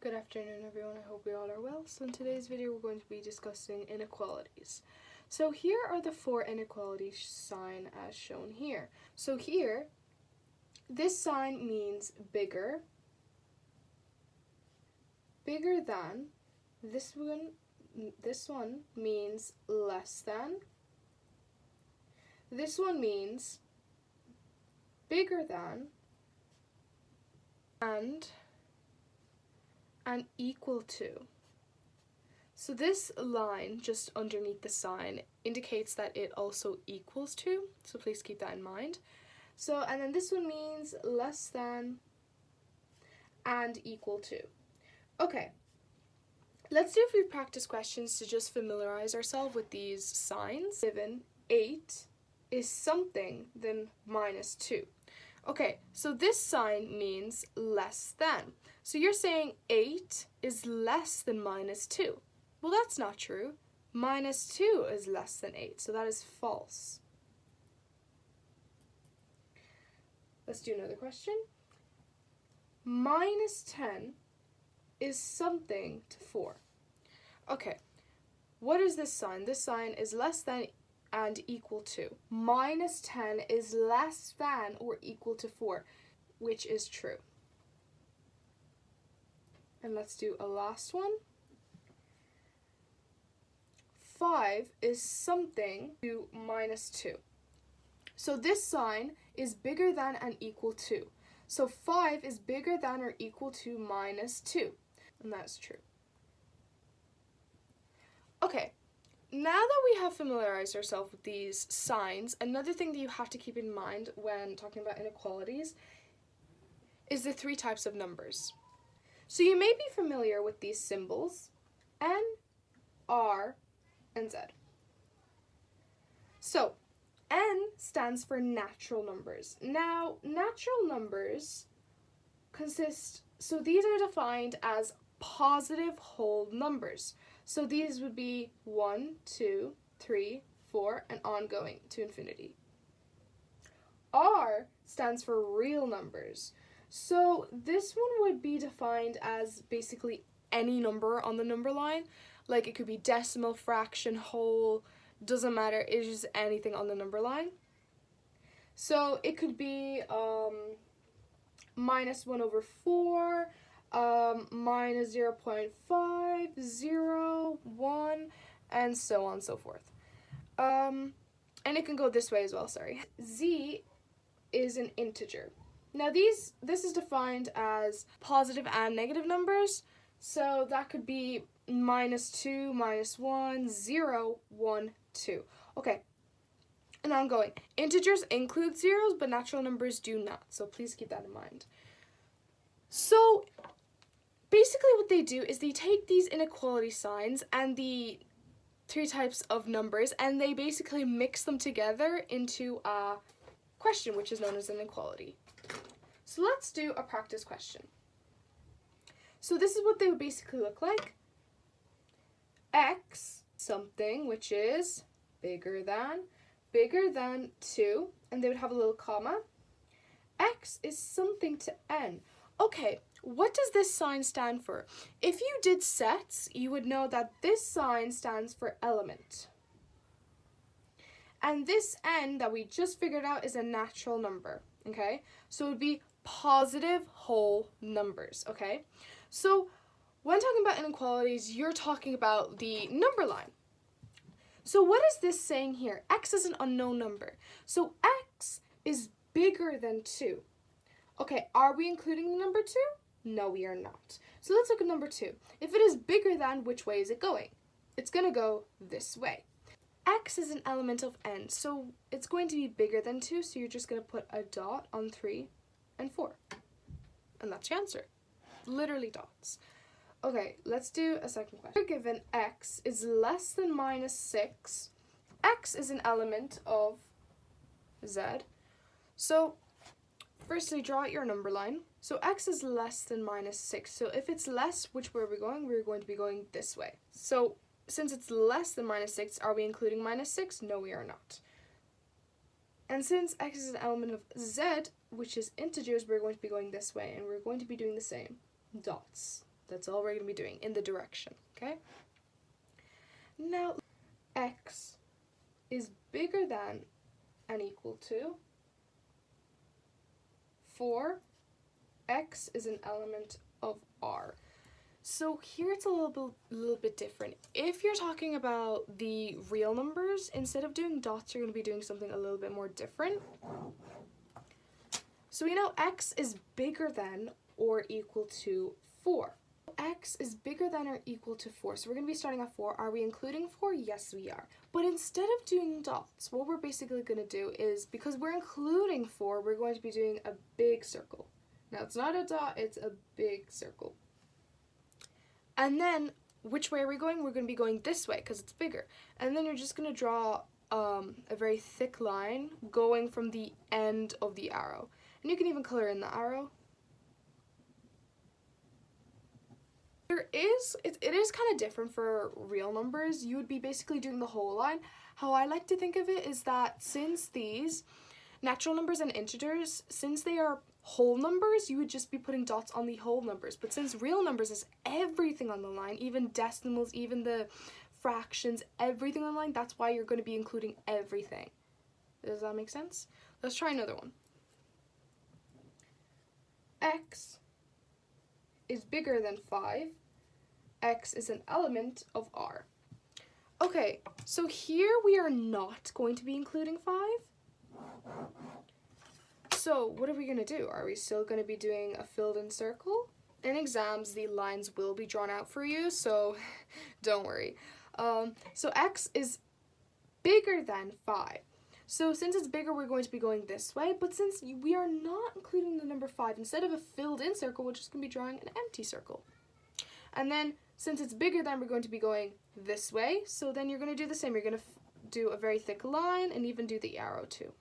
Good afternoon, everyone. I hope we all are well. So in today's video, we're going to be discussing inequalities. So here are the four inequality signs as shown here. So here, this sign means bigger than. This one means less than. This one means bigger than, and equal to. So this line just underneath the sign indicates that it also equals to, so please keep that in mind. So, and then this one means less than and equal to. Okay, let's do a few practice questions to just familiarize ourselves with these signs. Given 8 is something than -2. Okay, so this sign means less than. So you're saying 8 is less than -2. Well, that's not true. -2 is less than 8, so that is false. Let's do another question. -10 is something to 4. Okay, what is this sign? This sign is less than and equal to. -10 is less than or equal to 4, which is true. And let's do a last one. 5 is something to -2. So this sign is bigger than and equal to. So 5 is bigger than or equal to -2, and that's true. Okay, now that we have familiarized ourselves with these signs, another thing that you have to keep in mind when talking about inequalities is the 3 types of numbers. So you may be familiar with these symbols, N, R, and Z. So N stands for natural numbers. Now, natural numbers so these are defined as positive whole numbers. So these would be 1, 2, 3, 4, and ongoing to infinity. R stands for real numbers. So this one would be defined as basically any number on the number line. Like it could be decimal, fraction, whole, doesn't matter, it's just anything on the number line. So it could be -1/4, -0.5, 0, 1, and so on and so forth. And it can go this way as well, sorry. Z is an integer. Now this is defined as positive and negative numbers, so that could be -2, -1, 0, 1, 2. Okay, and ongoing. Integers include zeros, but natural numbers do not, so please keep that in mind. So basically what they do is they take these inequality signs and the 3 types of numbers and they basically mix them together into a question, which is known as an inequality. So let's do a practice question. So this is what they would basically look like. X something, which is bigger than 2, and they would have a little comma. X is something to n. Okay, what does this sign stand for? If you did sets, you would know that this sign stands for element. And this n that we just figured out is a natural number, okay? So it would be positive whole numbers, okay? So when talking about inequalities, you're talking about the number line. So what is this saying here? X is an unknown number. So X is bigger than 2. Okay, are we including the number 2? No, we are not. So let's look at number 2. If it is bigger than, which way is it going? It's going to go this way. X is an element of n, so it's going to be bigger than 2, so you're just going to put a dot on 3 and 4. And that's your answer. Literally dots. Okay, let's do a second question. We're given x is less than -6. X is an element of z. So firstly, draw out your number line. So x is less than -6. So if it's less, which way are we going? We're going to be going this way. So since it's less than -6, are we including -6? No, we are not. And since x is an element of z, which is integers, we're going to be going this way, and we're going to be doing the same. Dots. That's all we're going to be doing in the direction, okay? Now, x is bigger than and equal to 4. X is an element of R. So here it's a little bit different. If you're talking about the real numbers, instead of doing dots, you're going to be doing something a little bit more different. So we know x is bigger than or equal to 4. X is bigger than or equal to 4. So we're going to be starting at 4. Are we including 4? Yes, we are. But instead of doing dots, what we're basically going to do is, because we're including 4, we're going to be doing a big circle. Now, it's not a dot, it's a big circle. And then, which way are we going? We're going to be going this way because it's bigger. And then you're just going to draw a very thick line going from the end of the arrow. And you can even color in the arrow. It is kind of different for real numbers. You would be basically doing the whole line. How I like to think of it is that since these natural numbers and integers, since they are whole numbers, you would just be putting dots on the whole numbers. But since real numbers is everything on the line, even decimals, even the fractions, everything on the line, that's why you're going to be including everything. Does that make sense? Let's try another one. X is bigger than 5. X is an element of R. Okay, so here we are not going to be including 5. So what are we going to do? Are we still going to be doing a filled in circle? In exams, the lines will be drawn out for you, so don't worry. So x is bigger than 5. So since it's bigger, we're going to be going this way, but since we are not including the number 5, instead of a filled in circle, we're just going to be drawing an empty circle. And then since it's bigger than, we're going to be going this way, so then you're going to do the same. You're going to do a very thick line and even do the arrow too.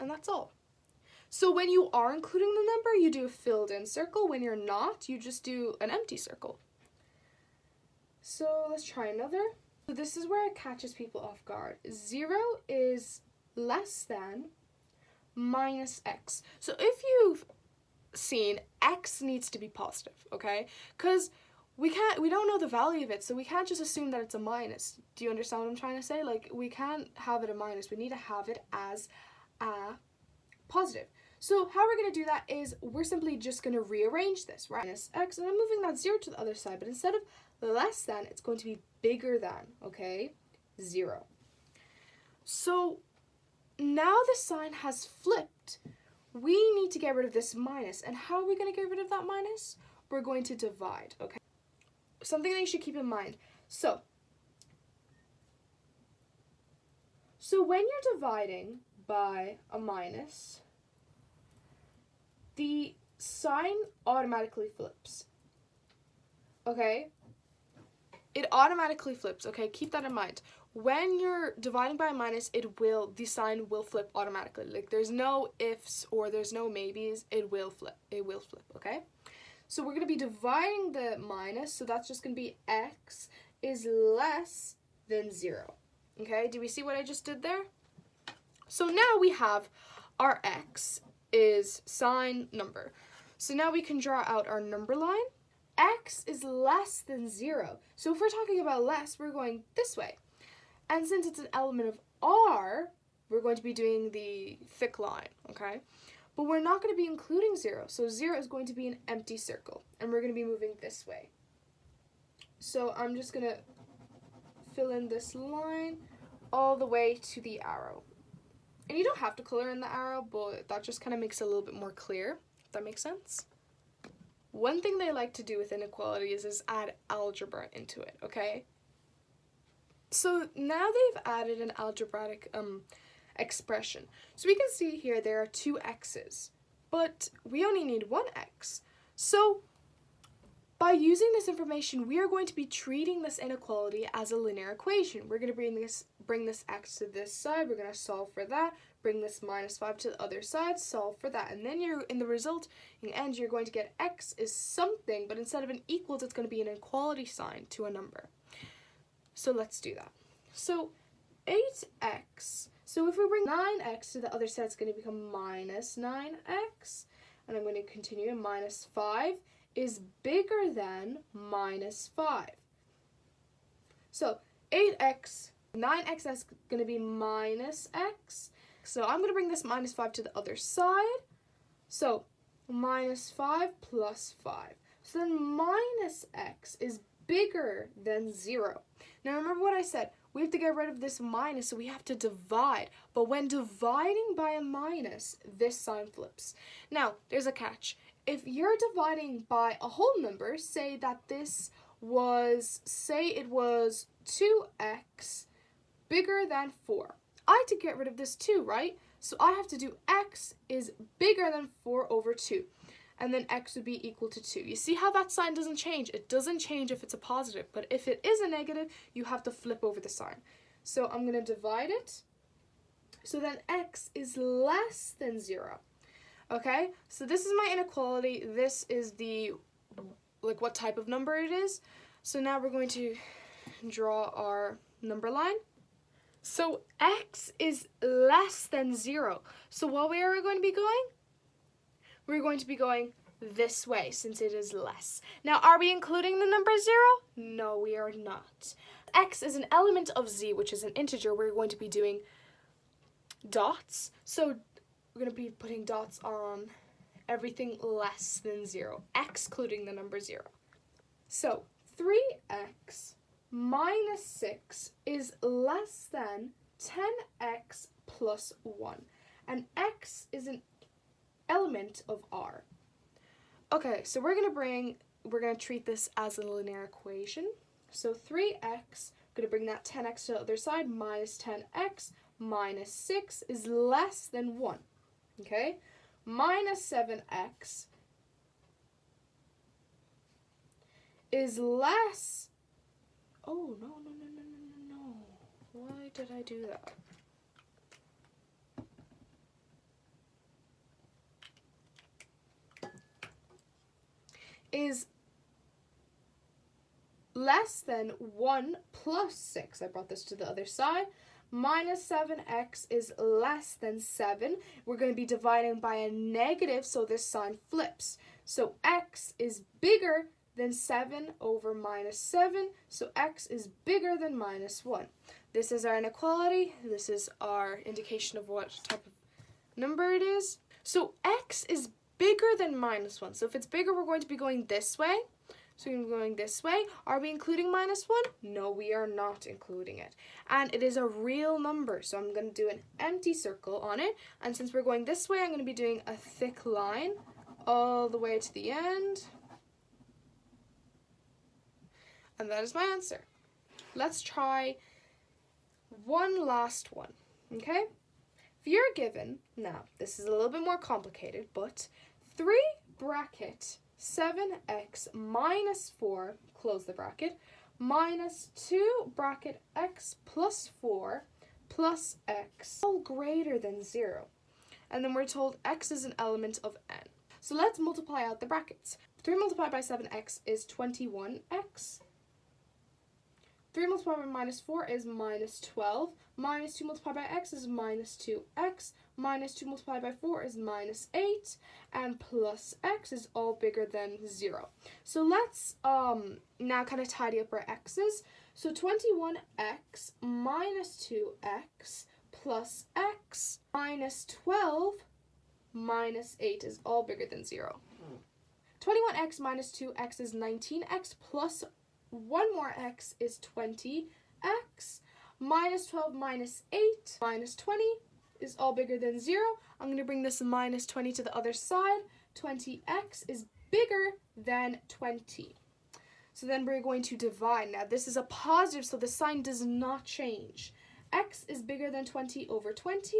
And that's all. So when you are including the number, you do a filled in circle. When you're not, you just do an empty circle. So let's try another. So this is where it catches people off guard. 0 is less than minus x. So if you've seen, x needs to be positive, okay? Because we don't know the value of it, so we can't just assume that it's a minus. Do you understand what I'm trying to say? Like, we can't have it a minus. We need to have it as a positive. So how we're going to do that is we're simply just going to rearrange this, right? Minus x, and I'm moving that 0 to the other side, but instead of less than, it's going to be bigger than, okay? 0. So now the sign has flipped. We need to get rid of this minus, and how are we going to get rid of that minus? We're going to divide, okay? Something that you should keep in mind. So when you're dividing by a minus, the sign automatically flips, okay? It automatically flips, okay? Keep that in mind. When you're dividing by a minus, the sign will flip automatically. Like, there's no ifs or there's no maybes. It will flip. It will flip, okay? So we're going to be dividing the minus, so that's just going to be x is less than 0, okay? Do we see what I just did there? So now we have our x is sign number. So now we can draw out our number line. X is less than 0. So if we're talking about less, we're going this way. And since it's an element of R, we're going to be doing the thick line, okay? But we're not going to be including 0. So 0 is going to be an empty circle. And we're going to be moving this way. So I'm just going to fill in this line all the way to the arrow. And you don't have to color in the arrow, but that just kind of makes it a little bit more clear, if that makes sense. One thing they like to do with inequalities is add algebra into it, okay? So now they've added an algebraic expression. So we can see here there are 2 x's, but we only need 1 x. So by using this information, we are going to be treating this inequality as a linear equation. We're going to bring this x to this side, we're going to solve for that, bring this minus 5 to the other side, solve for that, and then in the result, in the end, you're going to get x is something, but instead of an equals, it's going to be an equality sign to a number. So let's do that. So 8x, so if we bring 9x to the other side, it's going to become minus 9x, and I'm going to continue, minus 5 is bigger than minus 5. So 8x, 9x is going to be minus x. So I'm going to bring this minus 5 to the other side. So minus 5 plus 5. So then minus x is bigger than 0. Now remember what I said. We have to get rid of this minus, so we have to divide. But when dividing by a minus, this sign flips. Now, there's a catch. If you're dividing by a whole number, say that this was, say it was 2x bigger than 4. I had to get rid of this 2, right? So I have to do x is bigger than 4 over 2. And then x would be equal to 2. You see how that sign doesn't change? It doesn't change if it's a positive, but if it is a negative, you have to flip over the sign. So I'm going to divide it. So then x is less than 0. Okay, so this is my inequality. This is the, like, what type of number it is. So now we're going to draw our number line. So x is less than 0. So what way are we going to be going? We're going to be going this way since it is less. Now, are we including the number 0? No, we are not. X is an element of z, which is an integer. We're going to be doing dots. So we're going to be putting dots on everything less than 0, excluding the number 0. So 3x minus 6 is less than 10x plus 1. And x is an element of r. Okay, so we're going to treat this as a linear equation. So 3x, going to bring that 10x to the other side, minus 10x minus 6 is less than 1. Okay? Minus 7x is less... Oh, no. Why did I do that? Is less than 1 plus 6. I brought this to the other side. Minus 7x is less than 7. We're going to be dividing by a negative, so this sign flips. So x is bigger than 7 over minus 7. So x is bigger than minus 1. This is our inequality. This is our indication of what type of number it is. So x is bigger than minus 1. So if it's bigger, we're going to be going this way. So we're going this way. Are we including minus 1? No, we are not including it. And it is a real number. So I'm going to do an empty circle on it. And since we're going this way, I'm going to be doing a thick line all the way to the end. And that is my answer. Let's try one last one. Okay? If you're given, now this is a little bit more complicated, but 3 bracket 7x minus 4, close the bracket, minus 2 bracket x plus 4 plus x all greater than 0. And then we're told x is an element of n. So let's multiply out the brackets. 3 multiplied by 7x is 21x. 3 multiplied by minus 4 is minus 12. Minus 2 multiplied by x is minus 2x. Minus 2 multiplied by 4 is minus 8. And plus x is all bigger than 0. So let's now kind of tidy up our x's. So 21x minus 2x plus x minus 12 minus 8 is all bigger than 0. 21x minus 2x is 19x plus 1 more x is 20x. Minus 12 minus 8 minus 20 is all bigger than 0. I'm going to bring this minus 20 to the other side. 20x is bigger than 20. So then we're going to divide. Now this is a positive, so the sign does not change. X is bigger than 20 over 20.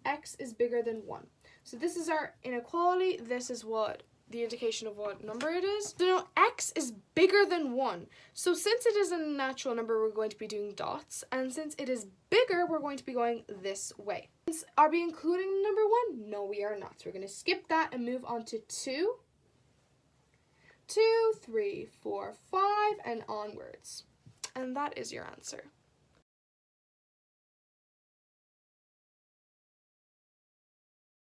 X is bigger than 1. So this is our inequality. This is what the indication of what number it is. So now x is bigger than 1. So since it is a natural number, we're going to be doing dots. And since it is bigger, we're going to be going this way. Are we including number 1? No, we are not. So we're going to skip that and move on to 2. 2, 3, 4, 5, and onwards. And that is your answer.